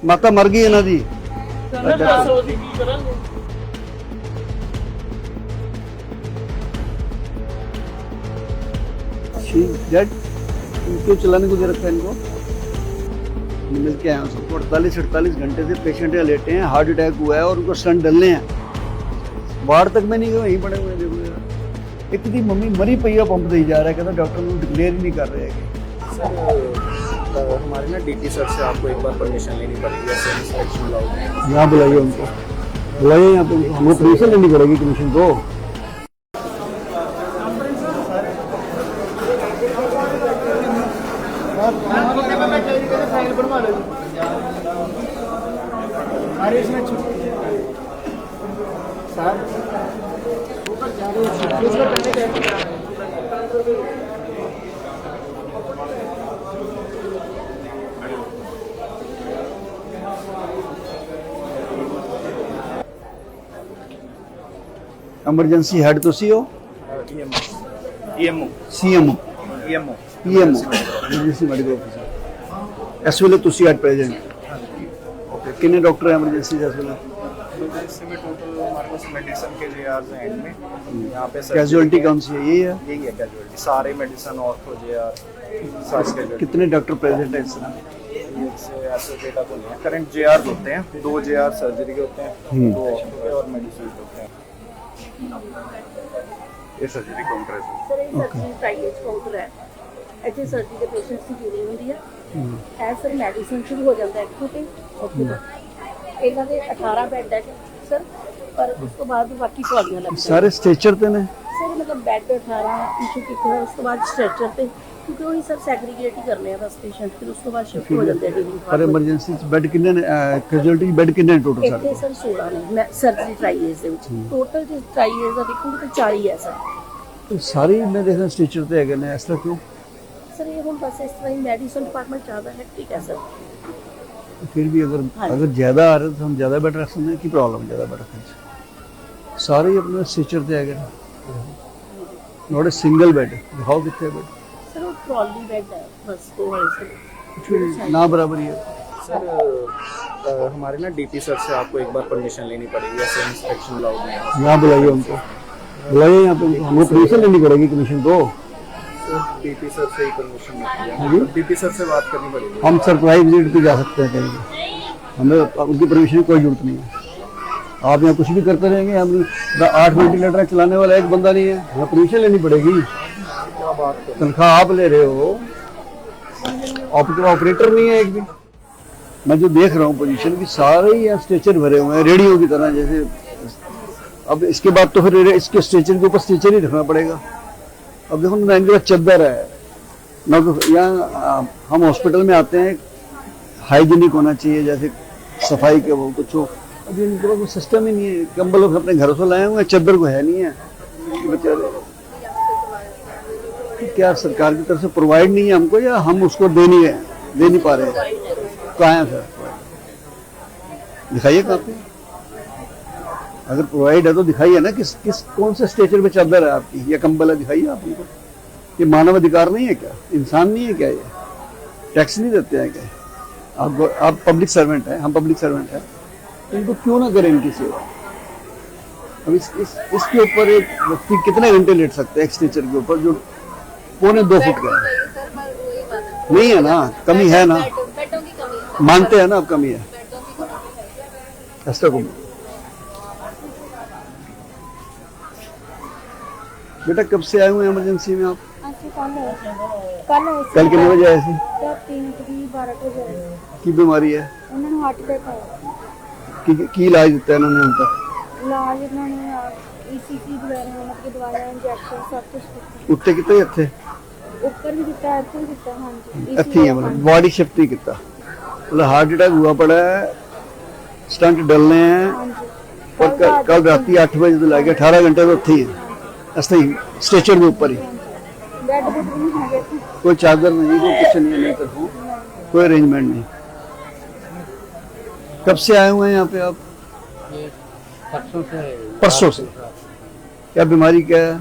माता मर गई है ना जी। डेड क्यों चलाने को दे रखा है इनको? मिल के आए हैं सबको 48 घंटे से पेशेंट यहाँ लेटे हैं, हार्ट अटैक हुआ है और उनको स्टंट डलने हैं। बाहर तक में नहीं गए, वहीं पड़े हुए हैं। देखो यार, एक दी मम्मी मरी पई है, पंप दी जा रहा है, कहता डॉक्टर ने डिक्लेयर ही नहीं कर रहे हैं। सर हमारे ना डीपी सर से आपको एक बार परमिशन लेनी पड़ेगी ऐसे इंस्पेक्शन लाओगे। यहाँ बुलाइए उनको, बुलाइए यहाँ पे, हमें परमिशन लेनी पड़ेगी कमीशन को। एमरजेंसी हेड तो सी हो, EMO CMO, EMO PMO, emergency medical officer. इस वेले तुसी एट प्रेजेंट। ओके, कितने डॉक्टर हैं एमरजेंसी इस वेले? इसी में टोटल हमारे पास मेडिसिन के जेआर हैं एंड में यहाँ पे कैजुअलिटी कौन सी है? यही है। यही है कैजुअलिटी, सारे मेडिसिन ऑर्थो जेआर सारे कैजुअलिटी। कितने डॉक्टर प्रेजेंट है इस समय? से ऐसे डेटा तो नहीं है। करंट जेआर होते हैं 2 जेआर सर्जरी के होते हैं, 2 ऑर्थो के और मेडिसिन होते हैं। ये सर्जरी काउंटर है सर ਇਹ ਸਰਜਰੀ ਪ੍ਰਾਈਵੇਟ ਕਾਊਂਟਰ ਹੈ। ਇੱਥੇ ਸਰਜਰੀ ਦੇ ਪੇਸ਼ੈਂਟਸ ਦੀ ਜੁੜੀ ਹੁੰਦੀ ਹੈ। ਐਸ ਸਰ ਮੈਡੀਸਿਨ ਸ਼ੁਰੂ ਹੋ ਜਾਂਦਾ ਹੈ ਇੱਥੋਂ ਤੇ ਉੱਥੇ ਤੱਕ। ਇਹਨਾਂ ਦੇ 18 ਬੈੱਡ ਹੈ ਸਰ, ਪਰ ਉਸ ਤੋਂ ਬਾਅਦ ਬਾਕੀ ਦਵਾਈਆਂ ਲੱਗਦੀਆਂ। सारे स्ट्रेचर पे ने? ਸਰ ਮਤਲਬ ਬੈੱਡ 18 ਇਸ਼ੂ ਕੀਤੇ ਹੋਏ, ਉਸ ਤੋਂ ਬਾਅਦ ਸਟ੍ਰੈਚਰ ਤੇ, ਕਿਉਂਕਿ ਉਹੀ ਸਰ ਸੈਗਰੀਗੇਟ ਹੀ ਕਰਨੇ ਆ ਬਸ ਪੇਸ਼ੈਂਟ, ਫਿਰ ਉਸ ਤੋਂ ਬਾਅਦ ਸ਼ਿਫਟ ਹੋ ਜਾਂਦੇ ਆ ਡੀਲਿੰਗ पर इमरजेंसी बेड कितने ने? कैजुअलिटी बेड कितने ने टोटल ਇੱਥੇ सारे? ਸਰ 16 ਨੇ ਮੈਂ ਸਰਜਰੀ ਟ੍ਰਾਈਏਜ ਦੇ ਵਿੱਚ ਟੋਟਲ ਜੇ ਟ੍ਰਾਈਏਜ ਦਾ ਦੇਖੋਗੇ ਤਾਂ 40 ਹੈ ਸਰ। तो सारी मैं देखा स्ट्रेचर पे है ने, ऐसा क्यों? सर ये हम बस इस तरह ही मेडिसिन डिपार्टमेंट ज़्यादा हेक्टिक है सर। फिर भी अगर हाँ। अगर ज्यादा आ रहे तो हम ज्यादा बेड रख सकते हैं। की प्रॉब्लम ज्यादा बेड रखने से? सारे ही अपने स्ट्रेचर पे है नॉट ए सिंगल बेड। दिखाओ कितने बेड? सर वो ट्रॉली बेड है बस दो वाले सर। ना बराबरी है। सर हमारे ना डीपी सर से आपको एक बार परमिशन लेनी पड़ेगी ऐसे इंस्पेक्शन लाओगे। यहाँ बुलाइए उनको, बुलाइए यहाँ पे, हमें परमिशन लेनी पड़ेगी कमीशन को। डीपी सर से ही परमिशन मिलती हाँ जी? है, डीपी सर से बात करनी पड़ेगी। हम सरप्राइज विजिट पे जा सकते हैं कहीं भी, हमें उनकी परमिशन की कोई जरूरत नहीं है। आप यहाँ कुछ भी करते रहेंगे, हम 8 वेंटिलेटर चलाने वाला एक बंदा नहीं है, हमें परमिशन लेनी पड़ेगी। क्या बात कर तनख्वाह आप ले रहे हो, ऑपरेटर नहीं है एक भी। मैं जो देख रहा हूँ पोजीशन की, सारे ही यहाँ स्ट्रेचर भरे हुए हैं रेडियो की तरह जैसे। अब इसके बाद तो फिर इसके स्ट्रेचर के ऊपर स्ट्रेचर ही रखना पड़ेगा। अब देखो ना, इनके पास चद्दर है ना, तो यहाँ हम हॉस्पिटल में आते हैं, हाइजीनिक होना चाहिए जैसे सफाई के वो कुछ हो। अब इनके पास सिस्टम ही नहीं है। कंबल अपने घरों से लाए हुए हैं, चद्दर को है नहीं है बेचारे। क्या सरकार की तरफ से प्रोवाइड नहीं है हमको, या हम उसको दे नहीं पा रहे हैं? कहाँ है सर? दिखाइए कहाँ पे, अगर प्रोवाइड है तो दिखाइए ना, किस कौन से स्ट्रेचर पे चादर है आपकी या कंबल है, दिखाइए आप हमको। ये मानव अधिकार नहीं है क्या? इंसान नहीं है क्या? ये टैक्स नहीं देते हैं क्या? आप पब्लिक सर्वेंट हैं, हम पब्लिक सर्वेंट हैं, तो इनको क्यों ना करें इनकी सेवा? अब इसके ऊपर एक व्यक्ति कितने घंटे लेट सकते हैं एक स्ट्रेचर के ऊपर जो 1.25 फुट का है? नहीं है ना, कमी है ना, मानते हैं ना अब कमी है। ऐसा को बेटा कब से आए हुए हैं इमरजेंसी में आप? कल कितने बजे आए थे? 12 की बीमारी है? उन्होंने हार्ट अटैक आया की इलाज दिता है इन्होंने उनका? इलाज उन्होंने ईसीजी वगैरह मतलब कि दवाइयां इंजेक्शन सब कुछ उत्ते कितने थे? ऊपर भी दिता है, ऊपर भी दिता है। हाँ जी, ਇੱਥੇ ਹੀ ਹੈ, मतलब बॉडी शिफ्ट ही किया, मतलब हार्ट अटैक हुआ पड़ा है, स्टंट डलने हैं। हाँ जी। और कल रात 8 बजे तो लगे 18 घंटे तो थे ऐसे ही स्ट्रेचर के ऊपर ही। बेड बुड भी नहीं है, कोई चादर नहीं, कोई कुछ नहीं है, नहीं तरफ कोई अरेंजमेंट नहीं। कब से आए हुए हैं यहाँ पे आप? परसों से। क्या बीमारी क्या है?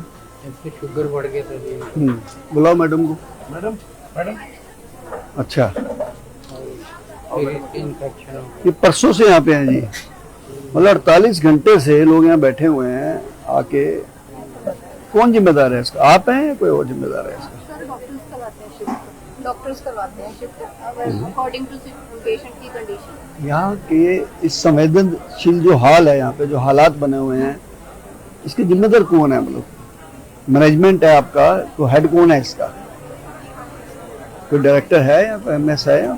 शुगर बढ़ गया था। बुलाओ मैडम को। मैडम अच्छा, इन्फेक्शन हो ये परसों से यहाँ पे हैं जी, मतलब 48 घंटे से लोग यहाँ बैठे हुए हैं आके। कौन जिम्मेदार है इसका, आप हैं या कोई और जिम्मेदार है इसका? सर डॉक्टर्स करवाते हैं शिफ्ट, डॉक्टर्स करवाते हैं शिफ्ट अकॉर्डिंग टू पेशेंट की कंडीशन। यहाँ के इस संवेदनशील जो हाल है, यहाँ पे जो हालात बने हुए हैं, इसके जिम्मेदार कौन है? मतलब मैनेजमेंट है आपका, तो हेड कौन है इसका? कोई डायरेक्टर है या कोई एमएस है या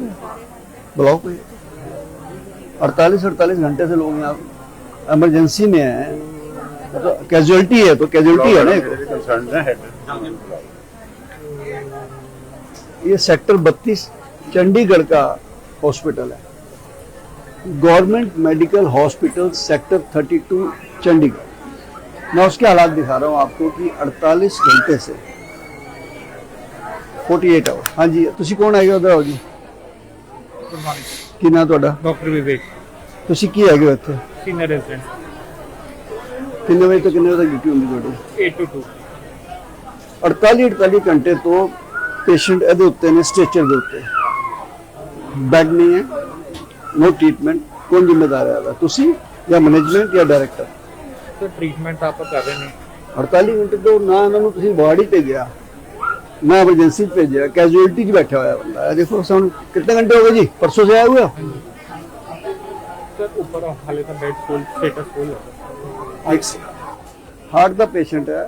बुलाओ कोई। 48 घंटे से लोग यहाँ इमरजेंसी में हैं, तो कैजुअलिटी है, तो कैजुअलिटी है ना। ये सेक्टर 32 चंडीगढ़ का हॉस्पिटल है, government medical hospital sector 32 Chandigarh. मैं उसके हालात दिखा रहा हूँ आपको कि 48 घंटे से 48 आवर। हाँ जी, तुसी कौन आएगा उधर? आओ जी। की ना ਤੁਹਾਡਾ? डॉक्टर विवेक ਤੁਸੀਂ ਕੀ ਹੈਗੇ ਹੋ ਇੱਥੇ? सीनियर रेजिडेंट ਕਿੰਨੇ ਵਜੇ ਤੋਂ ਕਿੰਨੇ ਵਜੇ ਤੱਕ ਡਿਊਟੀ ਹੁੰਦੀ ਤੁਹਾਡੀ? 8 to 2 48 ਘੰਟੇ ਤੋਂ ਪੇਸ਼ੈਂਟ ਇਹਦੇ ਉੱਤੇ ਨੇ, ਸਟ੍ਰੈਚਰ ਦੇ ਉੱਤੇ। ਬੈੱਡ ਨਹੀਂ ਹੈ, ਨੋ ਟ੍ਰੀਟਮੈਂਟ। ਕੌਣ ਜ਼ਿੰਮੇਦਾਰ ਹੈ ਇਹਦਾ, ਤੁਸੀਂ ਜਾਂ ਮੈਨੇਜਮੈਂਟ ਜਾਂ ਡਾਇਰੈਕਟਰ? सर ट्रीटमेंट आप कर रहे हैं 48 ਘੰਟੇ ਤੋਂ ਨਾ ਇਹਨਾਂ ਨੂੰ ਤੁਸੀਂ ਵਾਰਡ ਹੀ ਭੇਜਿਆ, ਨਾ ਐਮਰਜੈਂਸੀ ਭੇਜਿਆ, ਕੈਜੂਅਲਟੀ 'ਚ ਬੈਠਾ ਹੋਇਆ ਬੰਦਾ। ਇਹ ਦੇਖੋ ਸਾਨੂੰ कितने घंटे हो गए जी, परसों से आया हुआ? सर ऊपर हाले का बेड फुल स्टेटस फुल है। हार्ट का पेशेंट है,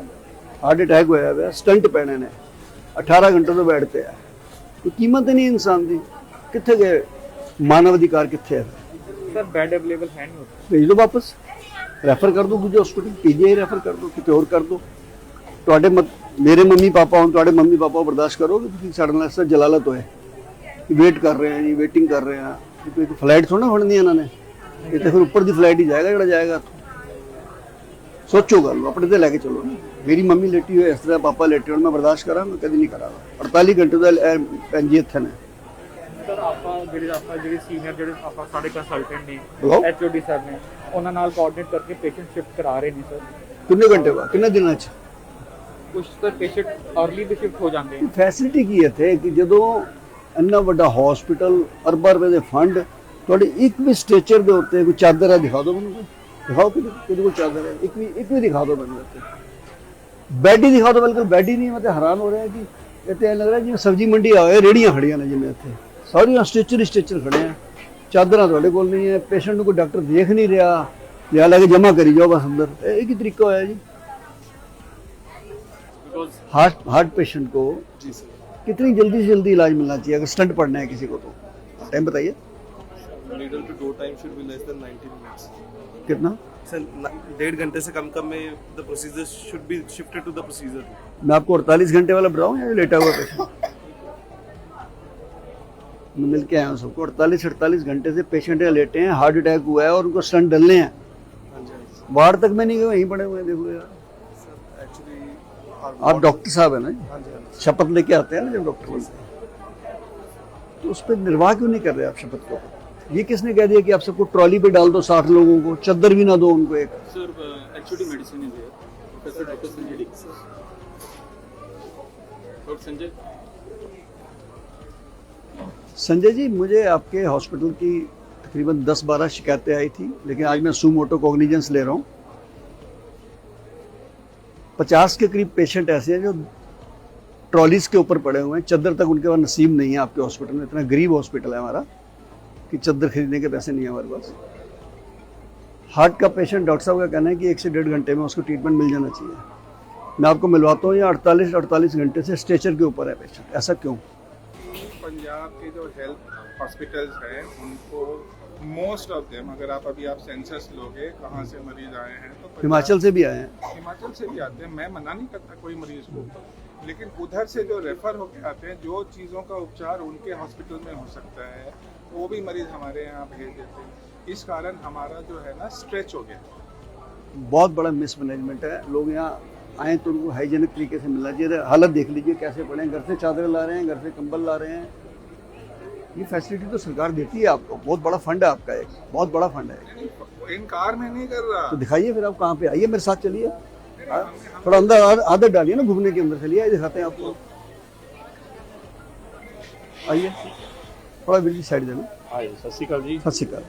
हार्ट अटैक होया है, स्टंट पैने ने, 18 घंटे तो बैठते हैं। तो कीमत ही नहीं इंसान की। कितने गए मानव अधिकार, कितने है? सर बेड अवेलेबल है नहीं होता। भेज दो वापस, रैफर कर दो दूजे हॉस्पिटल, पीजीआई रैफर कर दो, कितने और कर दो। ਤੁਹਾਡੇ मेरे मम्मी पापा हों, ਤੁਹਾਡੇ मम्मी पापा बर्दाश्त करोगे? ਤੁਸੀਂ ਸਾਡੇ ਨਾਲ ਸਰ ਜਲਾਲਤ ਹੋਏ वेट कर रहे हैं जी, वेटिंग कर रहे हैं। कोई फ्लाइट थोड़ा फड़नी है इन्होंने, ये तो फिर ऊपर की फ्लाइट ही जाएगा जड़ा जाएगा। सोचो गल अपने ते लैके चलो ना। मेरी मम्मी लेटी हुई इस तरह, पापा लेटे हुए, मैं बर्दाश्त करा? मैं कभी नहीं करा। 48 घंटे का भैन जी इत्थे ने। सर ਆਪਾਂ ਜਿਹੜੇ ਸੀਨੀਅਰ ਜਿਹੜੇ ਆਪਾਂ ਸਾਡੇ ਕੰਸਲਟੈਂਟ ਨੇ Hello? ਐਚਓਡੀ ਸਰ ਨੇ, ਉਹਨਾਂ ਨਾਲ ਕੋਆਰਡੀਨੇਟ ਕਰਕੇ ਪੇਸ਼ੈਂਟ ਸ਼ਿਫਟ ਕਰਾ ਰਹੇ ਨੇ ਸਰ। कितने घंटे बाद, कितने दिनों च? ਕੁਝ ਸਰ ਪੇਸ਼ੈਂਟ अर्ਲੀ ਵੀ ਸ਼ਿਫਟ ਹੋ ਜਾਂਦੇ ਨੇ। फैसिलिटी की इत्थे कि ਜਦੋਂ ਇੰਨਾ ਵੱਡਾ ਹਸਪੀਟਲ, ਅਰਬਾਂ ਰੁਪਏ ਦੇ ਫੰਡ, ਤੁਹਾਡੇ ਇੱਕ ਵੀ ਸਟ੍ਰੈਚਰ ਦੇ ਉੱਤੇ ਕੋਈ ਚਾਦਰ ਹੈ? ਦਿਖਾ ਦਿਓ ਮੈਨੂੰ, ਦਿਖਾਓ ਕਿਹਦੇ ਕੋਲ ਚਾਦਰ ਹੈ। ਇੱਕ ਵੀ ਦਿਖਾ ਦਿਓ ਮੈਨੂੰ ਇੱਥੇ। ਬੈੱਡ ਹੀ ਦਿਖਾ ਦਿਓ, ਬਿਲਕੁਲ ਬੈੱਡ ਹੀ ਨਹੀਂ। ਮੈਂ ਤਾਂ ਹੈਰਾਨ ਹੋ ਰਿਹਾ ਕਿ ਇੱਥੇ ਐਂ ਲੱਗ ਰਿਹਾ ਜਿਵੇਂ ਸਬਜ਼ੀ ਮੰਡੀ ਆਏ, ਰੇੜੀਆਂ ਖੜੀਆਂ ਨੇ ਜਿਵੇਂ ਇੱਥੇ, ਸਾਰੀਆਂ ਸਟ੍ਰੈਚਰ ਖੜੇ ਆ। ਚਾਦਰਾਂ ਤੁਹਾਡੇ ਕੋਲ ਨਹੀਂ ਹੈ, ਪੇਸ਼ੈਂਟ ਨੂੰ ਕੋਈ ਡਾਕਟਰ ਦੇਖ ਨਹੀਂ ਰਿਹਾ, ਲਿਆ ਲੈ ਕੇ ਜਮ੍ਹਾਂ ਕਰੀ ਜਾਓ ਬਸ ਅੰਦਰ। ਇਹ ਕੀ ਤਰੀਕਾ ਹੋਇਆ ਜੀ? हार्ट पेशेंट को जी सर कितनी जल्दी से जल्दी इलाज मिलना चाहिए अगर स्टंट पड़ना है किसी को? तो टाइम बताइए। Needle to door time should be less than 90 minutes. कितना? सर 1.5 घंटे से कम में the procedure should be shifted to the procedure. मैं आपको 48 घंटे वाला बताऊँ या लेटा हुआ पेशेंट? मैं मिल के आया हूँ सबको। 48 घंटे से पेशेंट लेटे हैं, हार्ट अटैक हुआ है और उनको स्टंट डलने हैं। हाँ जी वार्ड तक में नहीं गए, वहीं पड़े हुए हैं। देखो यार, सर एक्चुअली आप डॉक्टर साहब है ना जी? हाँ जी हाँ जी। शपथ लेके आते हैं ना जब डॉक्टर बनते हैं, तो उस पर निर्वाह क्यों नहीं कर रहे आप शपथ को? ये किसने कह दिया कि आप सबको ट्रॉली पे डाल दो 60 लोगों को, चद्दर भी ना दो उनको एक? Sir, actually medicine is here. Professor Dr. Sanjay Dixit. Dr. Sanjay. Sanjay ji, मुझे आपके हॉस्पिटल की तकरीबन 10-12 शिकायतें आई थी, लेकिन आज मैं सुमोटो कॉग्निजेंस ले रहा हूँ। 50 के करीब पेशेंट ऐसे हैं जो ट्रॉलीज के ऊपर पड़े हुए हैं, चद्दर तक उनके पास नसीब नहीं है। आपके हॉस्पिटल में इतना गरीब हॉस्पिटल है हमारा कि चद्दर खरीदने के पैसे नहीं है हमारे पास। हार्ट का पेशेंट, डॉक्टर साहब का कहना है कि 1 से 1.5 घंटे में उसको ट्रीटमेंट मिल जाना चाहिए। मैं आपको मिलवाता हूँ, ये 48 घंटे से स्ट्रेचर के ऊपर है पेशेंट। ऐसा क्यों? पंजाब के जो हेल्थ हॉस्पिटल्स हैं उनको मोस्ट ऑफ देम, अगर आप अभी आप सेंसस लोगे कहाँ से मरीज आए हैं तो हिमाचल से भी आए हैं। हिमाचल से भी आते हैं। मैं मना नहीं करता कोई मरीज को, लेकिन उधर से जो रेफर होके आते हैं, जो चीज़ों का उपचार उनके हॉस्पिटल में हो सकता है वो भी मरीज हमारे यहाँ भेज देते हैं। इस कारण हमारा जो है ना स्ट्रेच हो गया। बहुत बड़ा मिसमैनेजमेंट है। लोग यहाँ आए तो उनको हाइजीनिक तरीके से मिलना चाहिए। हालत देख लीजिए कैसे पड़े हैं, घर से चादर ला रहे हैं, घर से कंबल ला रहे हैं। ये फैसिलिटी तो सरकार देती है आपको, बहुत बड़ा फंड है आपका, एक बहुत बड़ा फंड है। इनकार में नहीं कर रहा। तो दिखाइए फिर आप कहाँ पे, आइए मेरे साथ चलिए, थोड़ा अंदर आदत डालिए ना घूमने के अंदर। चलिए दिखाते हैं आपको, आइए थोड़ा बिल्कुल साइड देना। हाय सत श्री अकाल जी। सत श्री अकाल।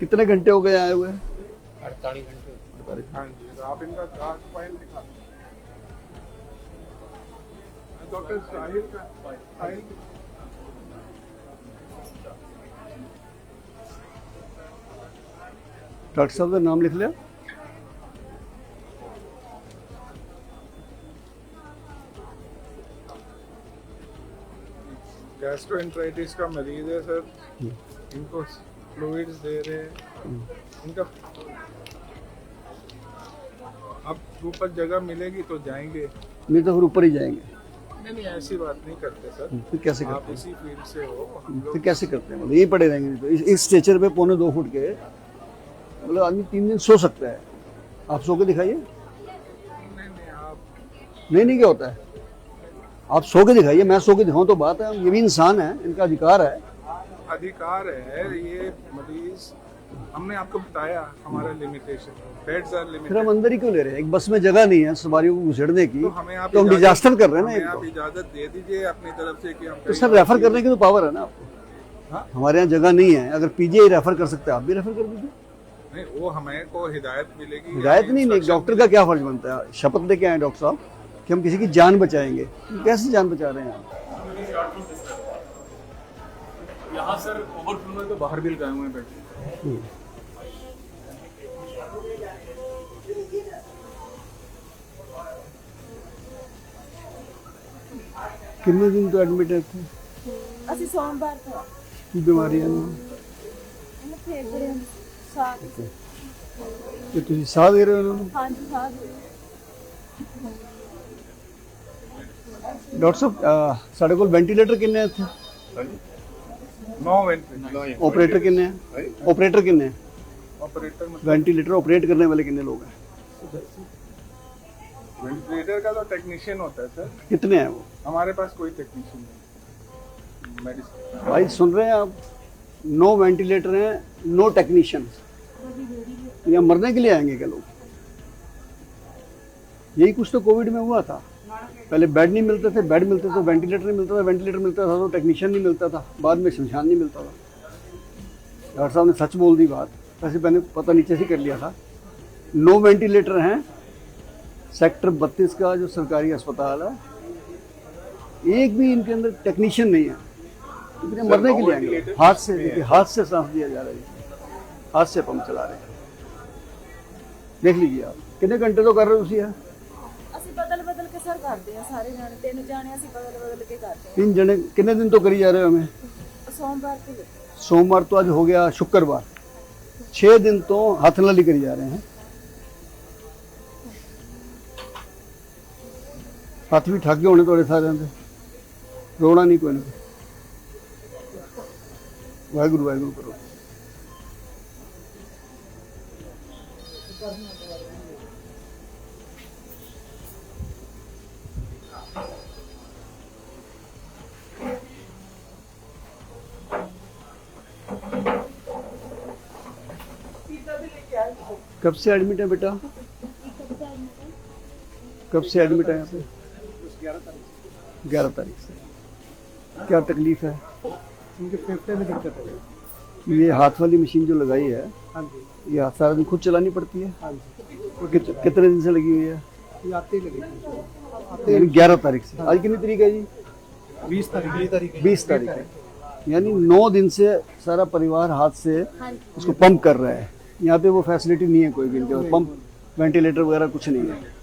कितने घंटे हो गए आए हुए? 48 घंटे। हाँ जी, तो आप इनका जांच फाइल दिखा डॉक्टर साहिल का फाइल। डॉक्टर साहब का नाम लिख लिया? गैस्ट्रोएंटराइटिस का मरीज है सर, इनको फ्लूइड्स दे रहे हैं इनका। अब ऊपर जगह मिलेगी तो जाएंगे, नहीं तो फिर ऊपर ही जाएंगे। नहीं ऐसी बात नहीं करते सर। फिर कैसे आप करते हैं? इसी फील्ड से हो, हम फिर लोग कैसे करते हैं? मतलब यही पड़े रहेंगे तो इस स्ट्रेचर पे 2.25 फुट के, मतलब आदमी 3 दिन सो सकता है। आप सो के दिखाइए। नहीं आप नहीं क्या होता है? आप सो के दिखाइए, मैं सो के दिखाऊं तो बात है। ये भी इंसान है, इनका अधिकार है। अधिकार है। ये मरीज हमने आपको बताया हमारा लिमिटेशन, बेड्स आर फिर हम लिमिटेड। अंदर ही क्यों ले रहे हैं? एक बस में जगह नहीं है सवारियों को घुसेड़ने की, तो हमें आप तो हम डिजास्टर कर रहे हैं ना। हमें एक आप तो। इजाजत दे दीजिए अपनी तरफ से कि हम तो सर रेफर करने की तो पावर है ना आपको। हाँ? हमारे यहाँ जगह नहीं है। अगर पीजीआई रेफर कर सकते हैं, आप भी रेफर कर दीजिए। नहीं, वो हमें को हिदायत मिलेगी। हिदायत नहीं, डॉक्टर का क्या फर्ज बनता है? शपथ लेके आए डॉक्टर साहब कि हम किसी की जान बचाएंगे। कैसे जान बचा रहे हैं आप? यहाँ सर ओवरफ्लो में तो बाहर भी लगाए हुए हैं बेड। कितने दिन तो एडमिट है थे? ਅਸੀਂ ਸੋਮਵਾਰ ਤੋਂ की बीमारियां ने? ਇਹਨੂੰ ਫੇਰ ਸਾਹ कि तुम साह दे रहे हो उन्होंने? ਹਾਂਜੀ ਸਾਹ ਦੇ डॉक्टर साहब साढ़े को वेंटिलेटर किन्ने थे? 9 वेंटिलेटर। ऑपरेटर किन्ने हैं? ऑपरेटर किन्ने हैं? ऑपरेटर वेंटिलेटर ऑपरेट करने वाले किन्ने लोग हैं? वेंटिलेटर का तो टेक्नीशियन होता है सर, कितने हैं वो? हमारे पास कोई टेक्नीशियन नहीं। मेडिसिन भाई सुन रहे हैं आप? 9 वेंटिलेटर हैं, 9 टेक्नीशियन। यहाँ मरने के लिए आएंगे क्या लोग? यही कुछ तो कोविड में हुआ था। पहले बेड नहीं मिलते थे, बेड मिलते थे, वेंटिलेटर नहीं मिलता था, वेंटिलेटर मिलता था तो टेक्नीशियन नहीं मिलता था, बाद में शमशान नहीं मिलता था। डॉक्टर साहब ने सच बोल दी बात, वैसे मैंने पता नीचे से कर लिया था। 9 वेंटिलेटर हैं सेक्टर 32 का जो सरकारी अस्पताल है, एक भी इनके अंदर टेक्नीशियन नहीं है। इतने मरने के लिए आएंगे। हाथ से देखिए, हाथ से सांस दिया जा रहा है, हाथ से पंप चला रहे हैं। देख लीजिए आप, कितने घंटे तो कर रहे हो उसी है? ਅਸੀਂ ਬਦਲ ਕੇ ਸਰ ਕਰਦੇ ਆ ਸਾਰੇ ਜਾਣੇ, 3 ਜਾਣੇ ਅਸੀਂ ਬਦਲ ਕੇ ਕਰਦੇ 3 जने कितने दिन तो करी जा रहे हो हमें? ਆ ਸੋਮਵਾਰ ਤੋਂ सोमवार तो आज हो गया, शुक्रवार 6 दिन तो हाथ नाली करी जा रहे हैं। हाथ भी ठाके होने थोड़े सारे दे, रोना नहीं कोई नहीं। वाहिगुरु वाहिगुरु करो। कब से एडमिट है बेटा? कब से एडमिट है यहाँ पे? 11 तारीख से। क्या तकलीफ है? उनके फेफड़े में दिक्कत है। ये हाथ वाली मशीन जो लगाई है, हाँ जी, ये सारा दिन खुद चलानी पड़ती है? हाँ जी, वो कितने दिन से लगी हुई है? ये आते ही लगेगी। यानी 11 तारीख से। आज कितनी तारीख है जी? 20 तारीख 20 तारीख है। यानी 9 दिन से सारा परिवार हाथ से उसको पंप कर रहा है। यहाँ पे वो फैसिलिटी नहीं है कोई भी, इनके पास पंप वेंटिलेटर वगैरह कुछ नहीं है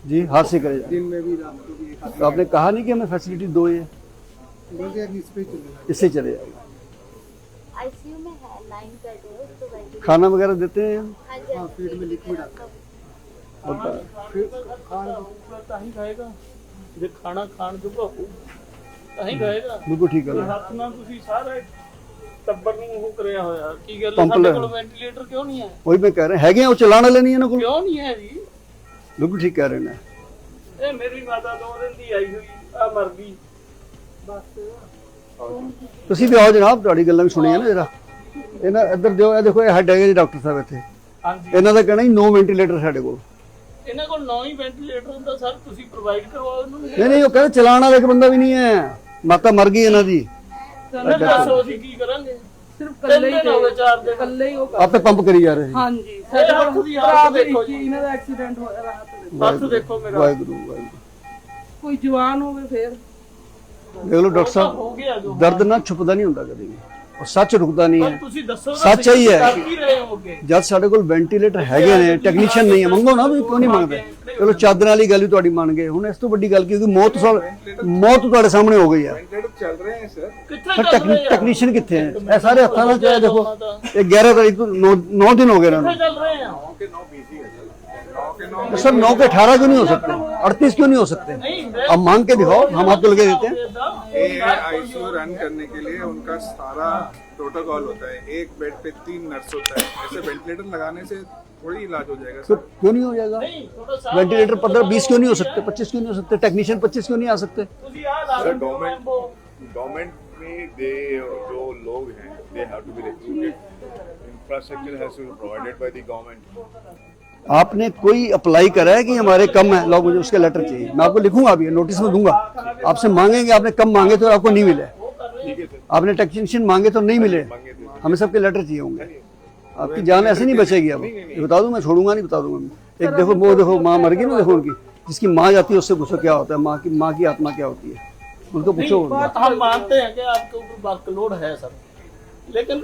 जी। हाथ से करे दिन में भी रात को भी एक तो आपने कहा नहीं कि हमें फैसिलिटी दो, ये बोलते हैं कि इस पे चलेगा। इससे चले जाएगा। आईसीयू में है 9 बेड है तो वेंटिलेटर। खाना वगैरह देते हैं? हाँ, फीड में लिक्विड आता है। होता है। ਤਾਂ ਹੀ ਖਾਏਗਾ ਜੇ ਖਾਣਾ ਖਾਣ ਜੋਗਾ ਹੋ ਤਾਂ ਹੀ ਖਾਏਗਾ। बिल्कुल ठीक है। ਹੱਥ ਨਾਲ ਤੁਸੀਂ ਸਾਰੇ ਟੱਬਰ ਨੂੰ ਉਹ ਕਰਿਆ ਹੋਇਆ। ਕੀ ਗੱਲ ਪੰਪ ਸਾਡੇ ਲੈ- ਕੋਲ ਵੈਂਟੀਲੇਟਰ ਕਿਉਂ ਨਹੀਂ ਹੈ? वही मैं कह रहे हैं वो चलाने वाले नहीं है ना कोई। ਕਿਉਂ ਨਹੀਂ ਹੈ ਜੀ? बिल्कुल ठीक कह रहे हैं। ਇਹ ਮੇਰੀ ਮਾਤਾ 2 ਦਿਨ ਦੀ ਆਈ ਹੋਈ ਆ, ਮਰ ਗਈ। ਬਸ ਤੁਸੀਂ ਵੀ ਆਓ ਜਨਾਬ, ਤੁਹਾਡੀ ਗੱਲਾਂ ਵੀ ਸੁਣੀਆਂ ਨਾ ਜਰਾ। ਇਹਨਾਂ ਇੱਧਰ ਦਿਓ, ਇਹ ਦੇਖੋ ਇਹ ਹੈਡ ਹੈਗੇ ਜੀ ਡਾਕਟਰ ਸਾਹਿਬ ਇੱਥੇ। ਹਾਂਜੀ ਇਹਨਾਂ ਦਾ ਕਹਿਣਾ ਹੀ 9 ਵੈਂਟੀਲੇਟਰ ਸਾਡੇ ਕੋਲ। ਇਹਨਾਂ ਕੋਲ 9 ਹੀ ਵੈਂਟੀਲੇਟਰ ਹੁੰਦਾ ਸਰ, ਤੁਸੀਂ ਪ੍ਰੋਵਾਈਡ ਕਰਵਾਓ ਇਹਨੂੰ। ਨਹੀਂ ਉਹ ਕਹਿੰਦੇ ਚਲਾਉਣ ਵਾਲਾ ਇੱਕ ਬੰਦਾ ਵੀ ਨਹੀਂ ਹੈ, ਮਾਤਾ ਮਰ ਗਈ ਇਹਨਾਂ ਦੀ। ਦੱਸੋ ਅਸੀਂ ਕੀ ਕਰਾਂਗੇ? ਸਿਰਫ ਕੱਲੇ ਹੀ ਹੋ ਗਏ 4 ਦਿਨ। ਕੱਲੇ ਹੀ ਉਹ ਆਪੇ ਪੰਪ ਕਰੀ ਜਾ ਰਹੇ ਸੀ। ਹਾਂਜੀ ਸਾਡੇ ਹੱਥ ਦੀ ਹਾਲਤ ਦੇਖੋ ਜੀ, ਇਹਨਾਂ ਦਾ ਐਕਸੀਡੈਂਟ ਹੋਇਆ ਰਾਤ ਨੂੰ। ਹੱਥ ਦੇਖੋ ਮੇਰਾ। ਵਾਹਿਗੁਰੂ ਵਾਹਿਗੁਰੂ। ਕੋਈ ਜਵਾਨ ਹੋਵੇ ਫੇਰ ਦੇਖ ਲਓ ਡਾਕਟਰ ਸਾਹਿਬ, ਹੋ ਗਿਆ ਜੋ ਦਰਦ ਨਾ ਛੁਪਦਾ ਨਹੀਂ ਹੁੰਦਾ ਕਦੇ ਵੀ, ਔਰ ਸੱਚ ਰੁਕਦਾ ਨਹੀਂ ਪਰ ਹੈ। ਤੁਸੀਂ ਦੱਸੋ ਸੱਚ ਹੀ ਹੈ। ਕਰ ਕੀ ਰਹੇ ਹੋਗੇ? ਜਦ ਸਾਡੇ ਕੋਲ ਵੈਂਟੀਲੇਟਰ ਹੈਗੇ ਨੇ, ਟੈਕਨੀਸ਼ੀਅਨ ਨਹੀਂ ਹੈ, ਮੰਗੋ ਨਾ ਵੀ ਕਿਉਂ ਨਹੀਂ ਮੰਗਦੇ। ਚਲੋ ਚਾਦਰਾਂ ਵਾਲੀ ਗੱਲ ਵੀ ਤੁਹਾਡੀ ਮੰਨ ਗਏ, ਹੁਣ ਇਸ ਤੋਂ ਵੱਡੀ ਗੱਲ ਕਿਉਂਕਿ ਮੌਤ ਤੁਹਾਡੇ ਸਾਹਮਣੇ ਹੋ ਗਈ ਹੈ। वेंटिलेटर चल रहे हैं सर। ਕਿੱਥੇ ਸਰ ਚੱਲ ਰਹੇ ਆ? ਟੈਕਨੀਸ਼ੀਅਨ ਕਿੱਥੇ ਹੈ? ਇਹ ਸਾਰੇ ਹੱਥਾਂ ਨਾਲ ਚਾਹੇ ਦੇਖੋ, ਇਹ 11 ਤਾਰੀਖ ਤੋਂ 9 दिन हो गए ਕਿੱਥੇ ना ਚੱਲ ਰਹੇ ਆ? 9 के 9 बिजी है सर। 9 के 9 सर। 9 के 18 क्यों नहीं हो सकते? 38 क्यों नहीं हो सकते? नहीं अब मांग के दिखाओ, हम आपको लगे देते हैं। ये आईसीयू रन करने के लिए उनका सारा प्रोटोकॉल होता है। एक बेड पे 3 नर्स होता है। ऐसे वेंटिलेटर लगाने से थोड़ी इलाज हो जाएगा तो सर। क्यों नहीं हो जाएगा? नहीं, थोड़ा सा वेंटिलेटर 15-20 क्यों नहीं हो सकते? 25 क्यों नहीं हो सकते? टेक्नीशियन 25 क्यों नहीं आ सकते? ਤੁਸੀਂ ਆ ਲਾ सर ਲਓ गवर्नमेंट में दे जो लोग हैं they have to be recruited, infrastructure has to be provided by the government. आपने कोई अप्लाई करा है कि हमारे कम है लोग, मुझे उसका लेटर चाहिए। मैं आपको लिखूंगा अभी, नोटिस में दूंगा। आपसे मांगेंगे, आपने कम मांगे तो आपको नहीं मिले, ठीक है सर, आपने टेक्नीशियन मांगे तो नहीं मिले, मांगे थे। हमें सबके लेटर चाहिए होंगे। आपकी जान ऐसे नहीं बचेगी। अब ये बता दूं, मैं छोड़ूंगा नहीं, बता दूंगा। एक देखो वो देखो माँ मर गई ना, देखो उनकी, जिसकी माँ जाती है उससे पूछो क्या होता है, माँ की आत्मा क्या होती है, उनको पूछो। बात हम मानते हैं कि आपके ऊपर वर्कलोड है सर, लेकिन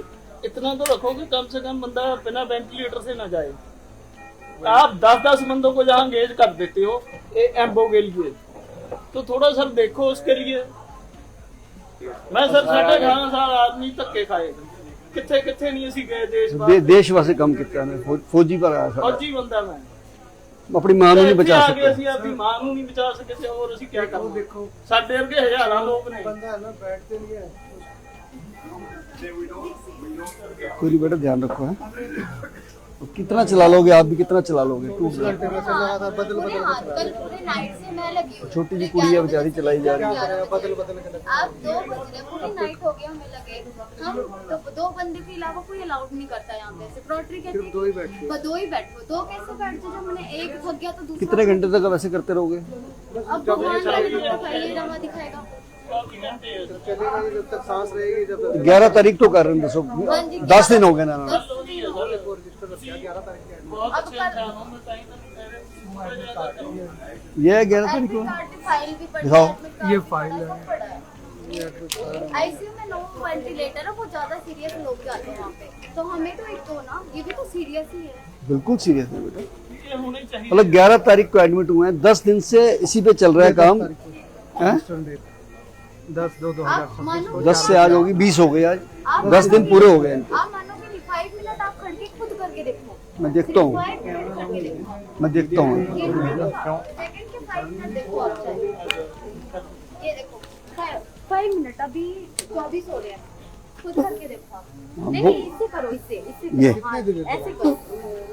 इतना तो रखो कि कम से कम बंदा बिना वेंटिलेटर से ना जाए। आप 10-10 बंदों को जहाँ एंगेज कर देते हो एम्बो के लिए, तो थोड़ा सर देखो उसके लिए। मैं सर 18.5 साल आदमी धक्के खाए, कितने कितने नहीं असी गए देश वास्ते कम किया मैं, फौजी पर आया था। फौजी बंदा मैं अपनी मां ਨੂੰ ਨਹੀਂ ਬਚਾ ਆ ਗਏ, सकते। ਅਸੀਂ ਆਪਣੀ ਮਾਂ ਨੂੰ ਨਹੀਂ ਬਚਾ ਸਕੇ ਤੇ ਹੋਰ ਅਸੀਂ ਕੀ ਕਰਾਂ? ਦੇਖੋ ਸਾਡੇ ਵਰਗੇ ਹਜ਼ਾਰਾਂ ਲੋਕ ਨੇ। कोई नहीं बेटा, ध्यान रखो है। तो कितना चला लोगे आप भी, कितना चला लोगे? टूट गया। पूरे नाइट से मैं लगी हूँ। छोटी सी कुड़ी है बेचारी, चलाई जा रही है। आप 2 बज रहे, पूरी नाइट हो गया हमें लगे। हम तो 2 बंदे के अलावा कोई अलाउड नहीं करता यहाँ पे। सिक्योरिटी कहती है 2 ही बैठो, 2 ही बैठो। 2 कैसे बैठ जाओ? जब मैंने एक थक गया तो दूसरा। कितने घंटे तक वैसे करते रहोगे? अब भगवान रमा दिखाएगा। 11 तारीख तो कर रहे हैं, 10 दिन हो गए ना। बहुत अच्छे इंसानों में कहीं ना कहीं ये है 11 तारीख को। फाइल भी पड़ी दिखाओ। है, ये फाइल है। आईसीयू में 9 वेंटिलेटर है, वो ज्यादा सीरियस लोग जाते हैं वहाँ पे, तो हमें तो एक तो ना, ये भी तो सीरियस ही है। बिल्कुल सीरियस है बेटा। ये होने चाहिए। मतलब 11 तारीख को एडमिट हुए हैं, 10 दिन से इसी पे चल रहा है काम। हैं? 10 से आज होगी 20 हो गई आज, 10 दिन पूरे हो गए इनके। आप मानोगे नहीं, 5 मिनट आप खड़ के खुद करके देखो। मैं देखता हूँ, 5 मिनट करके देखो। मैं देखता हूँ। सेकंड के 5 मिनट देखो आप चाहे। ये देखो 5 मिनट, अभी 24 हो रहे हैं, खुद करके देखो आप। नहीं नहीं, इससे करो, इससे ये। करो, हाँ, ऐसे करो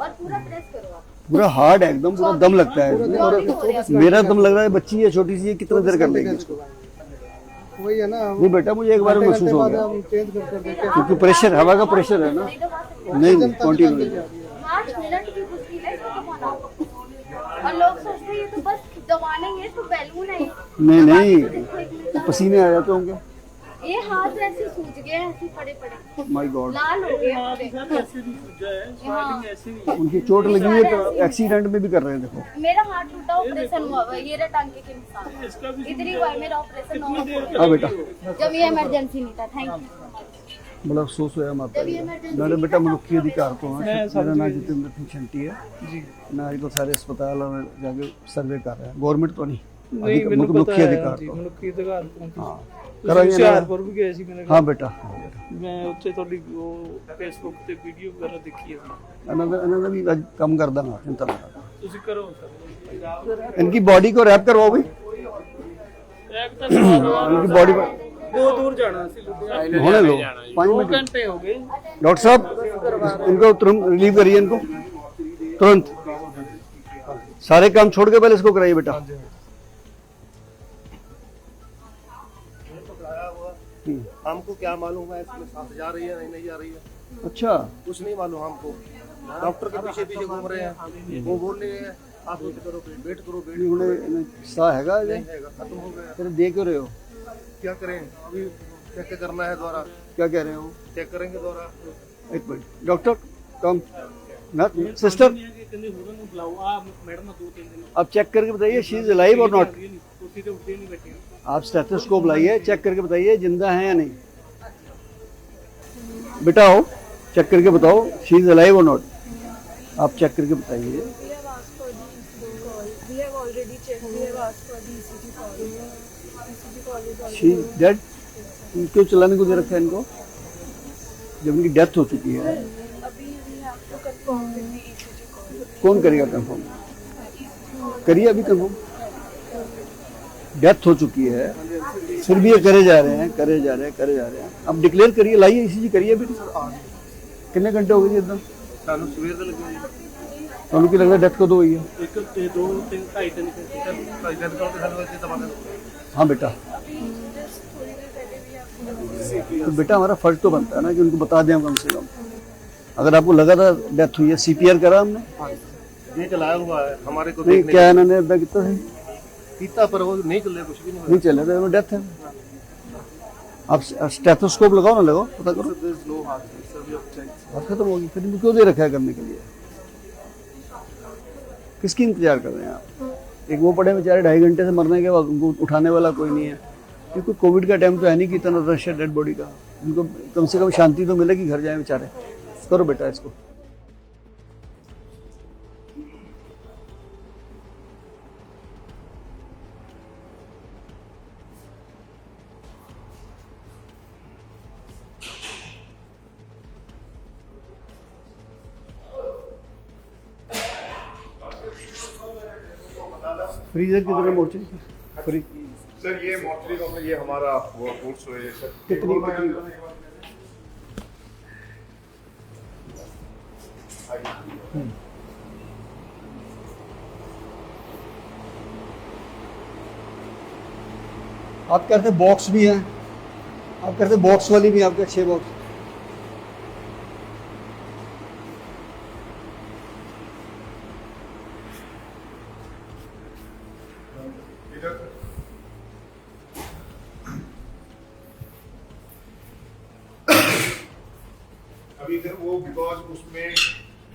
और पूरा प्रेस करो आप। पूरा हार्ड है एकदम, पूरा दम लगता है इसमें। और मेरा दम लग रहा है, बच्ची है छोटी सी, कितना देर कर लेगी इसको? वही है ना, नहीं बेटा, मुझे एक बार में महसूस हो गया, चेंज कर देते क्योंकि प्रेशर, हवा का प्रेशर है ना। नहीं कंटिन्यू। 8 मिनट की मुश्किल है इसको दबाना। और लोग सोचते हैं ये तो बस दबाने ही है, तो बैलून है। नहीं तो पसीने आ जाते होंगे। ये हाथ ऐसे सूज गए, ऐसे पड़े पड़े माय गॉड, लाल हो गए पूरे। ऐसे नहीं सूझा है, स्वेटिंग ऐसे नहीं। उनकी चोट लगी है तो एक्सीडेंट में भी कर रहे हैं। देखो मेरा हाथ टूटा, ऑपरेशन हुआ हुआ है, ये रहा टांगे के निशान, इसका भी इधर ही हुआ है मेरा ऑपरेशन। 9 हाँ बेटा, जब ये इमरजेंसी नहीं था। Thank you. बड़ा अफसोस होया माता जी। नाले बेटा मनुखी अधिकार तो है। मेरा नाम जितेंद्र सिंह शंटी है जी। मैं आजकल सारे अस्पताल में जाके सर्वे कर रहे हैं, गवर्नमेंट तो नहीं, मनुखी अधिकार तो। ਮਨੁੱਖੀ ਅਧਿਕਾਰ हाँ ਕਰਾਂਗੇ। करेंगे ना। ਹੁਸ਼ਿਆਰਪੁਰ ਵੀ ਗਏ ਸੀ ਮੇਰੇ। हाँ बेटा, ਮੈਂ ਉੱਥੇ ਤੁਹਾਡੀ ਉਹ ਫੇਸਬੁੱਕ ਤੇ ਵੀਡੀਓ ਵਗੈਰਾ ਦੇਖੀ ਹੈ। इन्होंने भी आज कम कर देना, चिंता ना करो। ਤੁਸੀਂ ਕਰੋ ਸਰ। इनकी बॉडी को रैप करवाओ भाई, ਇੱਕ ਤਾਂ ਕਰਵਾ ਦਿਓ। इनकी बॉडी पर ਬਹੁਤ ਦੂਰ ਜਾਣਾ ਸੀ ਲੁਧਿਆਣੇ। होने दो 5 2 मिनट। घंटे हो गए। डॉक्टर साहब इनको तुरंत रिलीव करिए, इनको तुरंत। सारे काम छोड़ के पहले इसको कराइए बेटा। हम्म। हमको क्या मालूम है इसमें सांस जा रही है नहीं जा रही है, अच्छा कुछ नहीं मालूम हमको। डॉक्टर के पीछे पीछे घूम रहे हैं, वो बोल रहे हैं आप वेट करो वेट करो वेट नहीं उन्हें सा हैगा जे नहीं है, खत्म हो गया। फिर देख क्यों रहे हो? क्या करें अभी, चेक करना है दोबारा, क्या कह रहे हो? चेक करेंगे दोबारा। एक मिनट डॉक्टर कम ना सिस्टर आप चेक करके बताइए शी इज अलाइव और नॉट। आप स्टेथोस्कोप लाइए, चेक करके बताइए जिंदा है या नहीं। बेटा आओ चेक करके बताओ शी इज अलाइव और नॉट। आप चेक करके बताइए। She did. क्यों चलाने को दे रखा है इनको जब इनकी डेथ हो चुकी है? कौन करेगा कंफर्म? करिए अभी कंफर्म। डेथ हो चुकी है फिर भी ये करे जा रहे हैं। अब डिक्लेयर करिए, लाइए ईसीजी करिए अभी। कितने घंटे हो गए जी एकदम? ਸਾਨੂੰ ਸਵੇਰ ਦੇ ਲੱਗੇ ਤੁਹਾਨੂੰ ਕੀ ਲੱਗਦਾ डेथ कदों हुई है? 1 2 3 2.5 ਦਿਨ ਤੋਂ ਸਾਨੂੰ ਇੱਥੇ दबा दे। हाँ बेटा, तो बेटा हमारा फर्ज तो बनता है ना कि उनको बता दें कम से कम। अगर आपको लगा था डेथ हुई है, सीपीआर करा हमने? ये चलाया हुआ है हमारे को नहीं, क्या इन्होंने अदा किया था? पीता पर वो नहीं चल रहा, कुछ भी नहीं नहीं चले थे, डेथ है। आप स्टेथोस्कोप लगाओ ना, लगाओ पता करो। बात खत्म होगी, फिर इनको क्यों दे रखा है करने के लिए? किसकी इंतजार कर रहे हैं आप? एक वो पड़े बेचारे 2.5 घंटे से मरने के बाद, उनको उठाने वाला कोई नहीं है। क्योंकि कोविड का टाइम तो है नहीं कि इतना रश है डेड बॉडी का। उनको कम से कम शांति तो मिलेगी, घर जाए बेचारे। करो बेटा इसको। फ्रीजर की तरह मोर्चे फ्री सर ये मोर्चरी का ये हमारा वो फूड्स है सर। कितनी आप कहते बॉक्स भी हैं, आप कहते बॉक्स वाली भी, आपके 6 बॉक्स। अभी सर वो बिकॉज उसमें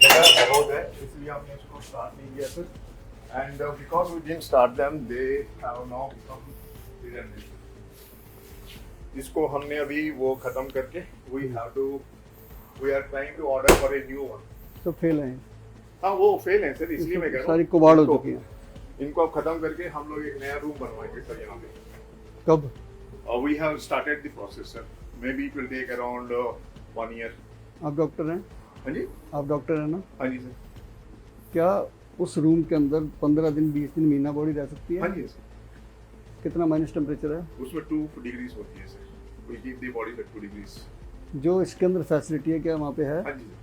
जगह बहुत है इसलिए हमने इसको स्टार्ट नहीं किया sir. And because we didn't start them they have now become redundant. इसको हमने अभी वो खत्म करके we are trying to order for a new one. तो फेल हैं। हाँ वो फेल है सर, इसलिए मैं कह रहा हूँ सारी कुबाड़ हो चुकी है। इनको अब खत्म करके हम लोग एक नया रूम बनवाएंगे सर यहाँ पे। कब? We have started the process sir, may be it will take around 1 year. आप डॉक्टर हैं? हाँ जी, आप डॉक्टर हैं ना? हाँ जी सर। क्या उस रूम के अंदर 15 दिन 20 दिन महीना बॉडी रह सकती है? हाँ जी सर। कितना माइनस टेम्परेचर है उसमें 2 डिग्रीज होती है sir. We keep the body at 2 degrees. जो इसके अंदर फैसिलिटी है क्या वहाँ पे है? हाँ जी सर,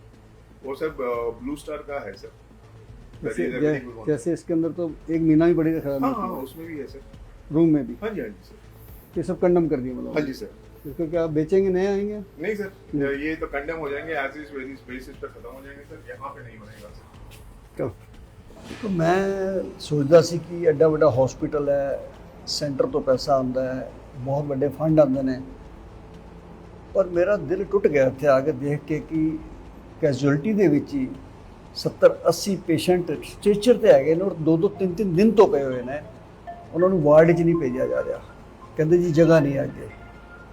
वो सब ब्लू स्टार का है सर। जैसे इसके अंदर तो 1 महीना भी बॉडी रखा हाँ हाँ उसमें भी है सर, रूम में भी। हाँ जी सर। ये सब कंडम कर दिया मतलब? हाँ जी सर। इसको क्या बेचेंगे, नए आएंगे? नहीं सर, ये तो कंडम हो जाएंगे, एज इज बेसिस पे खत्म हो जाएंगे सर, यहाँ पे नहीं बनेगा सर। तो मैं सोचता सी कि एडा बड़ा हॉस्पिटल है, सेंटर तो पैसा आता है, बहुत बड़े फंड आते हैं, पर मेरा दिल टुट गया इत्थे आके देख के कि कैजुअलिटी दे विच ही 70-80 पेशेंट स्ट्रेचर ते हैगे ने और 2-2 3-3 दिन तो पे हुए ने, उन्होंने वार्ड 'च नहीं भेजा जा रहा। कहते जी जगह नहीं है अगे।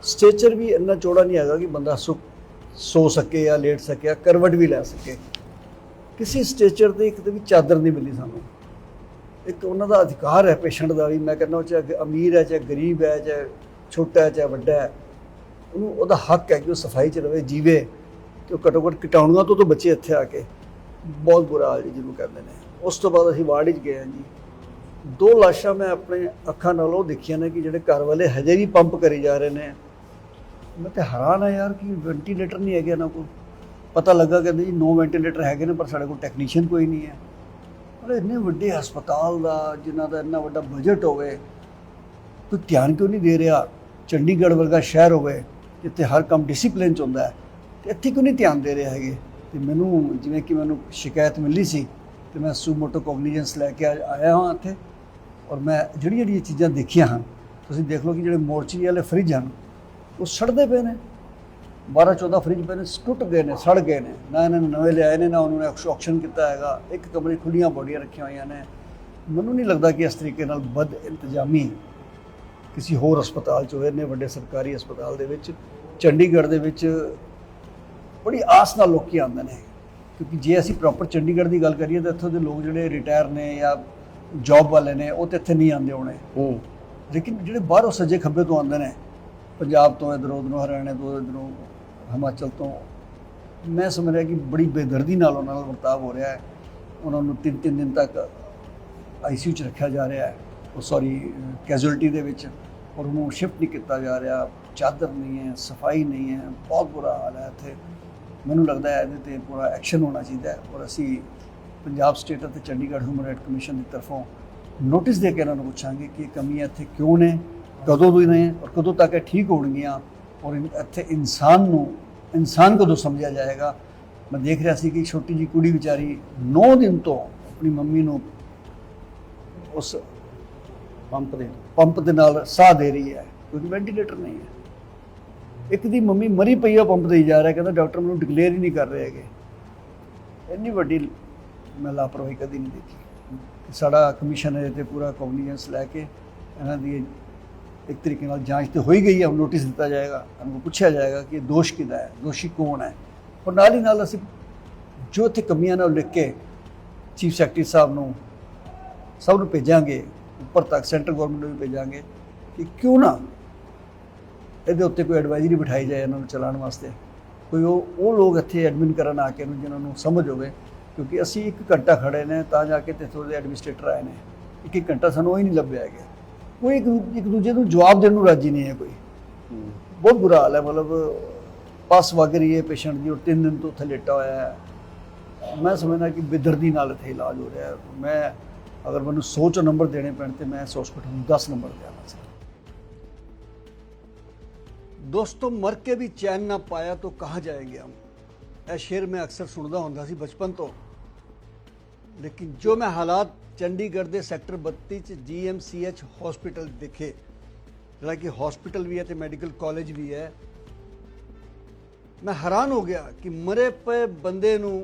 स्ट्रेचर भी इन्ना चौड़ा नहीं हैगा कि बंदा सो सके या लेट सके या करवट भी लै सके। किसी स्ट्रेचर ते किते भी चादर नहीं मिली सानू। एक उन्हों का अधिकार है पेशेंट का भी, मैं कहना चाहे अमीर है चाहे गरीब है चाहे छोटा है चाहे बड़ा है, उन्होंने हक है कि वो सफाई च रहे, जीवे, तो घट्टो घट्ट कीटाणुओं तो बचे इत्थे आके। बहुत बुरा हाल जी जिन्होंने कहते हैं। उस तो बाद असीं वार्ड च गए हैं जी, 2 लाशां मैं अपने अखां नाल ओह देखियां ने कि जिहड़े घर वाले हजे भी पंप करी जा रहे हैं। मैं तो हैरान है यार कि वेंटीलेटर नहीं है ना कोई। पता लगा कहते जी 9 वेंटीलेटर है ने पर साढ़े कोल टैक्नीशियन कोई नहीं है। मतलब इन्ने वड्डे हस्पताल का जिन्हों का इन्ना वड्डा बजट होवे, कोई ध्यान क्यों नहीं दे रहा? चंडीगढ़ वर्गा शहर होवे, ਜਿੱਥੇ ਹਰ ਕੰਮ ਡਿਸਪਲਿਨ 'ਚ ਹੁੰਦਾ ਹੈ, ਤੇ ਇੱਥੇ ਕਿਉਂ ਨਹੀਂ ਧਿਆਨ ਦੇ ਰਹੇ ਹੈਗੇ। ਤੇ ਮੈਨੂੰ ਜਿਵੇਂ ਕਿ ਮੈਨੂੰ ਸ਼ਿਕਾਇਤ ਮਿਲੀ ਸੀ ਤੇ ਮੈਂ ਸੂਮੋਟੋ ਕੋਗਨੀਜੈਂਸ ਲੈ ਕੇ ਆਇਆ ਹਾਂ ਇੱਥੇ, ਔਰ ਮੈਂ ਜਿਹੜੀਆਂ ਚੀਜ਼ਾਂ ਦੇਖੀਆਂ ਹਨ, ਤੁਸੀਂ ਦੇਖ ਲਓ ਕਿ ਜਿਹੜੇ ਮੋਰਚਰੀ ਵਾਲੇ ਫਰਿੱਜ ਹਨ ਉਹ ਸੜਦੇ ਪਏ ਨੇ, 12-14 ਫਰਿੱਜ ਪਏ ਨੇ, ਟੁੱਟ ਗਏ ਨੇ, ਸੜ ਗਏ ਨੇ, ਨਾ ਇਹਨਾਂ ਨੇ ਨਵੇਂ ਲਿਆਏ ਨੇ, ਨਾ ਉਹਨਾਂ ਨੇ ਆਕਸ਼ਨ ਕੀਤਾ ਹੈਗਾ। ਇੱਕ ਕਮਰੇ ਖੁੱਲੀਆਂ ਬੋਡੀਆਂ ਰੱਖੀਆਂ ਹੋਈਆਂ ਨੇ। ਮੈਨੂੰ ਨਹੀਂ ਲੱਗਦਾ ਕਿ ਇਸ ਤਰੀਕੇ ਨਾਲ ਬਦ ਇੰਤਜ਼ਾਮੀ ਕਿਸੇ ਹੋਰ ਹਸਪਤਾਲ 'ਚ ਹੋਏ ਨੇ, ਵੱਡੇ ਸਰਕਾਰੀ ਹਸਪਤਾਲ ਦੇ ਵਿੱਚ। ਚੰਡੀਗੜ੍ਹ ਦੇ ਵਿੱਚ ਬੜੀ ਆਸ ਨਾਲ ਲੋਕ ਆਉਂਦੇ ਨੇ, ਕਿਉਂਕਿ ਜੇ ਅਸੀਂ ਪ੍ਰੋਪਰ ਚੰਡੀਗੜ੍ਹ ਦੀ ਗੱਲ ਕਰੀਏ ਤਾਂ ਇੱਥੋਂ ਦੇ ਲੋਕ ਜਿਹੜੇ ਰਿਟਾਇਰ ਨੇ ਜਾਂ ਜੌਬ ਵਾਲੇ ਨੇ ਉਹ ਤਾਂ ਇੱਥੇ ਨਹੀਂ ਆਉਂਦੇ ਹੋਣੇ, ਲੇਕਿਨ ਜਿਹੜੇ ਬਾਹਰੋਂ ਸੱਜੇ ਖੱਬੇ ਤੋਂ ਆਉਂਦੇ ਨੇ, ਪੰਜਾਬ ਤੋਂ, ਇੱਧਰੋਂ ਉੱਧਰੋਂ, ਹਰਿਆਣੇ ਤੋਂ, ਇੱਧਰੋਂ ਹਿਮਾਚਲ ਤੋਂ, ਮੈਂ ਸਮਝ ਰਿਹਾ ਕਿ ਬੜੀ ਬੇਦਰਦੀ ਨਾਲ ਉਹਨਾਂ ਨਾਲ ਵਰਤਾਵ ਹੋ ਰਿਹਾ ਹੈ। ਉਹਨਾਂ ਨੂੰ 3-3 ਦਿਨ ਤੱਕ ICU 'ਚ ਰੱਖਿਆ ਜਾ ਰਿਹਾ ਹੈ, ਕੈਜੁਅਲਟੀ ਦੇ ਵਿੱਚ, ਔਰ ਉਹਨੂੰ ਸ਼ਿਫਟ ਨਹੀਂ ਕੀਤਾ ਜਾ ਰਿਹਾ। ਚਾਦਰ ਨਹੀਂ ਹੈ, ਸਫਾਈ ਨਹੀਂ ਹੈ, ਬਹੁਤ ਬੁਰਾ ਹਾਲ ਹੈ ਇੱਥੇ। ਮੈਨੂੰ ਲੱਗਦਾ ਹੈ ਇਹਦੇ 'ਤੇ ਪੂਰਾ ਐਕਸ਼ਨ ਹੋਣਾ ਚਾਹੀਦਾ ਹੈ, ਔਰ ਅਸੀਂ ਪੰਜਾਬ ਸਟੇਟ ਅਤੇ ਚੰਡੀਗੜ੍ਹ ਹਿਊਮਨ ਰਾਈਟ ਕਮਿਸ਼ਨ ਦੀ ਤਰਫੋਂ ਨੋਟਿਸ ਦੇ ਕੇ ਇਹਨਾਂ ਨੂੰ ਪੁੱਛਾਂਗੇ ਕਿ ਇਹ ਕਮੀਆਂ ਇੱਥੇ ਕਿਉਂ ਨੇ, ਕਦੋਂ ਤੋਂ ਨੇ, ਔਰ ਕਦੋਂ ਤੱਕ ਇਹ ਠੀਕ ਹੋਣਗੀਆਂ, ਔਰ ਇੱਥੇ ਇਨਸਾਨ ਕਦੋਂ ਸਮਝਿਆ ਜਾਏਗਾ। ਮੈਂ ਦੇਖ ਰਿਹਾ ਸੀ ਕਿ ਛੋਟੀ ਜਿਹੀ ਕੁੜੀ ਵਿਚਾਰੀ 9 ਦਿਨ ਤੋਂ ਆਪਣੀ ਮੰਮੀ ਨੂੰ ਉਸ ਪੰਪ ਦੇ ਨਾਲ ਸਾਹ ਦੇ ਰਹੀ ਹੈ, ਕਿਉਂਕਿ ਵੈਂਟੀਲੇਟਰ ਨਹੀਂ ਹੈ। ਇੱਕ ਦੀ ਮੰਮੀ ਮਰੀ ਪਈ ਆ, ਪੰਪ ਦੇਈ ਜਾ ਰਿਹਾ, ਕਹਿੰਦਾ ਡਾਕਟਰ ਮੈਨੂੰ ਡਿਕਲੇਅਰ ਹੀ ਨਹੀਂ ਕਰ ਰਹੇ ਹੈਗੇ। ਇੰਨੀ ਵੱਡੀ ਮੈਂ ਲਾਪਰਵਾਹੀ ਕਦੀ ਨਹੀਂ ਦੇਖੀ। ਸਾਡਾ ਕਮਿਸ਼ਨ ਹੈ ਤੇ ਪੂਰਾ ਕੋਗਨੀਜੈਂਸ ਲੈ ਕੇ ਇਹਨਾਂ ਦੀ ਇੱਕ ਤਰੀਕੇ ਨਾਲ ਜਾਂਚ ਤੇ ਹੋਈ ਗਈ ਹੈ। ਹੁਣ ਨੋਟਿਸ ਦਿੱਤਾ ਜਾਏਗਾ, ਸਾਨੂੰ ਪੁੱਛਿਆ ਜਾਏਗਾ ਕਿ ਦੋਸ਼ ਕਿਹਦਾ ਹੈ, ਦੋਸ਼ੀ ਕੌਣ ਹੈ, ਔਰ ਨਾਲ ਹੀ ਨਾਲ ਅਸੀਂ ਜੋ ਇੱਥੇ ਕਮੀਆਂ ਨੇ ਉਹ ਲਿਖ ਕੇ ਚੀਫ ਸੈਕਟਰੀ ਸਾਹਿਬ ਨੂੰ ਸਭ ਨੂੰ ਭੇਜਾਂਗੇ, ਉੱਪਰ ਤੱਕ ਸੈਂਟਰ ਗਵਰਨਮੈਂਟ ਨੂੰ ਵੀ ਭੇਜਾਂਗੇ ਕਿ ਕਿਉਂ ਨਾ ਇਹਦੇ ਉੱਤੇ ਕੋਈ ਐਡਵਾਈਜ਼ਰੀ ਬਿਠਾਈ ਜਾਏ ਇਹਨਾਂ ਨੂੰ ਚਲਾਉਣ ਵਾਸਤੇ। ਕੋਈ ਉਹ ਲੋਕ ਇੱਥੇ ਐਡਮਿਨ ਕਰਨ ਆ ਕੇ ਜਿਹਨਾਂ ਨੂੰ ਸਮਝ ਹੋਵੇ, ਕਿਉਂਕਿ ਅਸੀਂ 1 ਘੰਟਾ ਖੜੇ ਨੇ ਤਾਂ ਜਾ ਕੇ ਇੱਥੋਂ ਦੇ ਐਡਮਿਨਿਸਟ੍ਰੇਟਰ ਆਏ ਨੇ। 1 ਘੰਟਾ ਸਾਨੂੰ ਉਹ ਹੀ ਨਹੀਂ ਲੱਭਿਆ ਹੈਗਾ। ਕੋਈ ਇੱਕ ਦੂਜੇ ਨੂੰ ਜਵਾਬ ਦੇਣ ਨੂੰ ਰਾਜੀ ਨਹੀਂ ਹੈ ਕੋਈ। ਬਹੁਤ ਬੁਰਾ ਹਾਲ ਹੈ, ਮਤਲਬ ਪਸ ਵਗ ਰਹੀ ਹੈ ਪੇਸ਼ੈਂਟ ਦੀ, ਔਰ 3 ਦਿਨ ਤੋਂ ਉੱਥੇ ਲੇਟਾ ਹੋਇਆ ਹੈ। ਮੈਂ ਸਮਝਦਾ ਕਿ ਬੇਦਰਦੀ ਨਾਲ ਇੱਥੇ ਇਲਾਜ ਹੋ ਰਿਹਾ ਹੈ। ਮੈਂ ਅਗਰ ਮੈਨੂੰ 100 'ਚੋਂ ਨੰਬਰ ਦੇਣੇ ਪੈਣ ਤੇ ਮੈਂ ਇਸ ਹॉस्पिटल ਨੂੰ 10 ਨੰਬਰ ਦੇਣਾ ਸੀ। दोस्तों, मर के भी चैन ना पाया तो कहाँ जाएंगे हम, यह शेर मैं अक्सर सुनता होता सी बचपन तो। लेकिन जो मैं हालात चंडीगढ़ के सैक्टर 32 GMCH हॉस्पिटल देखे, जरा कि हॉस्पिटल भी है तो मैडिकल कॉलेज भी है, मैं हैरान हो गया कि मरे पे बंदे नू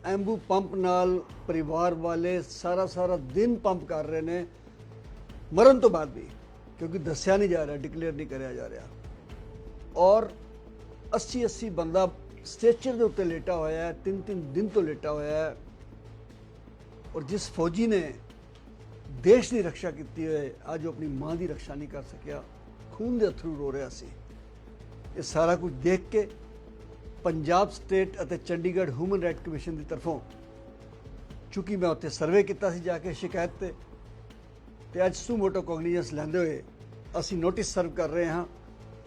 एंबू पंप नाल परिवार वाले सारा दिन पंप कर रहे ने, मरण तो बाद भी, क्योंकि दस्या नहीं जा रहा, डिकलेयर नहीं कराया जा रहा। और 80 बंदा स्ट्रेचर के उत्ते लेटा होया है, 3 दिन तो लेटा होया है। और जिस फौजी ने देश की रक्षा की है, आज अपनी मां की रक्षा नहीं कर सकिया, खून के अथरू रो रहा सी। ये सारा कुछ देख के पंजाब स्टेट और चंडीगढ़ ह्यूमन राइट कमिशन की तरफों, चूँकि मैं उत्ते सर्वे किया सी जाके शिकायत ते अज सूमोटो कोगनीजेंस लैंदे हुए असी नोटिस सर्व कर रहे हैं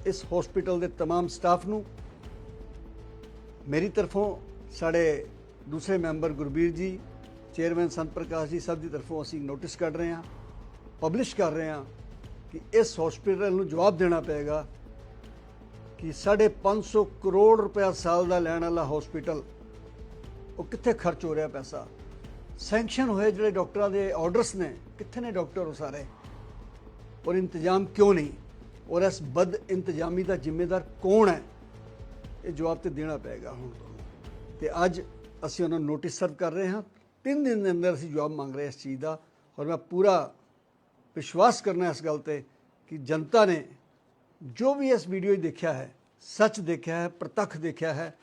इस हॉस्पिटल के तमाम स्टाफ नू। मेरी तरफों, साढ़े दूसरे मैंबर गुरबीर जी, चेयरमैन संत प्रकाश जी, सब की तरफों असी नोटिस कर रहे हैं, पब्लिश कर रहे हैं कि इस हॉस्पिटल नू जवाब देना पेगा कि 550 करोड़ रुपया साल का लैण वाला हॉस्पिटल वो कित्थे खर्च हो रहा पैसा। सैंक्शन होए जिहड़े डॉक्टरां दे ऑर्डर्स ने, कित्थे ने डॉक्टर वो सारे, और इंतजाम क्यों नहीं, और इस बद इंतजामी का जिम्मेदार कौन है, ये जवाब तो देना पेगा। हुण तो अज असीं उन्हां नूं नोटिस सर्व कर रहे हैं, 3 दिन के अंदर असीं जवाब मांग रहे हैं इस चीज़ का। और मैं पूरा विश्वास करना इस गल ते कि जनता ने जो भी इस वीडियो देखा है, सच देखा है, प्रतख देखा है,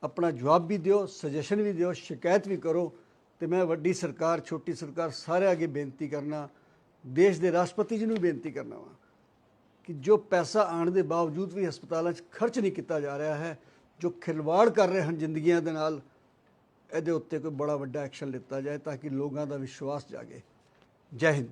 अपना जवाब भी दिओ, सजेशन भी दिओ, शिकायत भी करो। तो मैं वड्डी सरकार, छोटी सरकार सारे अगे बेनती करना, देश के राष्ट्रपति जी नूं भी बेनती करना वा कि जो पैसा आने के बावजूद भी हस्पतालों खर्च नहीं किया जा रहा है, जो खिलवाड़ कर रहे हैं जिंदगियों के नाल, इहदे उत्ते कोई बड़ा वड्डा एक्शन लिया जाए ताकि लोगों का विश्वास जागे। जय हिंद।